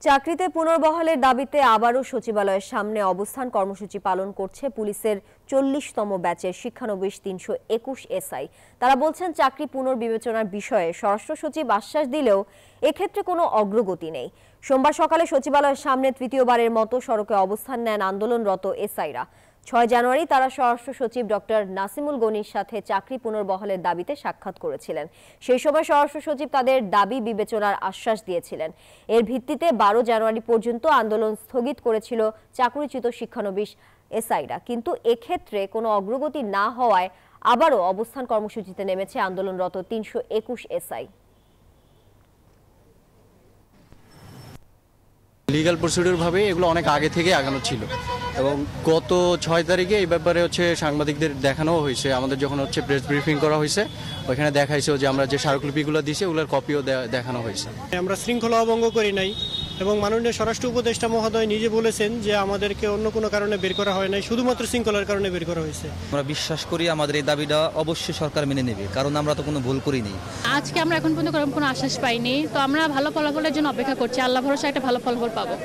চাকরিতে পুনর্বহালের দাবিতে আবারও সচিবালয়ের সামনে অবস্থান কর্মসূচি পালন করছে পুলিশের 40তম ব্যাচের শিক্ষানবিশ 321 এসআই। তারা বলছেন, চাকরি পুনর্বিবেচনার বিষয়ে স্বরাষ্ট্র সচিব আশ্বাস দিলেও এক্ষেত্রে কোনো অগ্রগতি নেই। সোমবার সকালে সচিবালয়ের সামনে তৃতীয়বারের মতো সড়কে অবস্থান নেন আন্দোলনরত এসআইরা। 6 জানুয়ারি তারা স্বরাষ্ট্র সচিব ডক্টর নাসিমুল গনির সাথে চাকরি পুনর্বহালের দাবিতে সাক্ষাৎ করেছিলেন। সেই সময় স্বরাষ্ট্র সচিব তাদের দাবি বিবেচনার আশ্বাস দিয়েছিলেন। এর ভিত্তিতে 12 জানুয়ারি পর্যন্ত আন্দোলন স্থগিত করেছিল চাকরিচ্যুত শিক্ষানবিশ এসআইরা। কিন্তু এক্ষেত্রে কোনো অগ্রগতি না হওয়ায় আবারও অবস্থান কর্মসূচিতে নেমেছে আন্দোলনরত 321 এসআই। লিগ্যাল প্রসিডিউর ভাবে এগুলো অনেক আগে থেকে আগানো ছিল এবং গত 6 তারিখে এই ব্যাপারে সাংবাদিকদের দেখানো হয়েছে। আমাদের যখন প্রেস ব্রিফিং করা হয়েছে ওইখানে দেখাইছে যে আমরা যে স্মারকলিপিগুলো দিয়েছি ওগুলোর কপিও দেখানো হয়েছে। আমরা শৃঙ্খলা অভঙ্গ করি নাই এবং মাননীয় স্বরাষ্ট্র উপদেষ্টা মহোদয় নিজে বলেছেন যে আমাদেরকে অন্য কোনো কারণে বের করা হয় নাই, শুধুমাত্র শৃঙ্খলার কারণে বের করা হয়েছে। আমরা বিশ্বাস করি আমাদের এই দাবিটা অবশ্যই সরকার মেনে নেবে, কারণ আমরা তো কোনো ভুল করিনি। আজকে আমরা এখন পর্যন্ত কোনো আশ্বাস পাইনি, তো আমরা ভালো ফলাফলের জন্য অপেক্ষা করছি। আল্লাহ ভরসা একটা ভালো ফলাফল পাবো।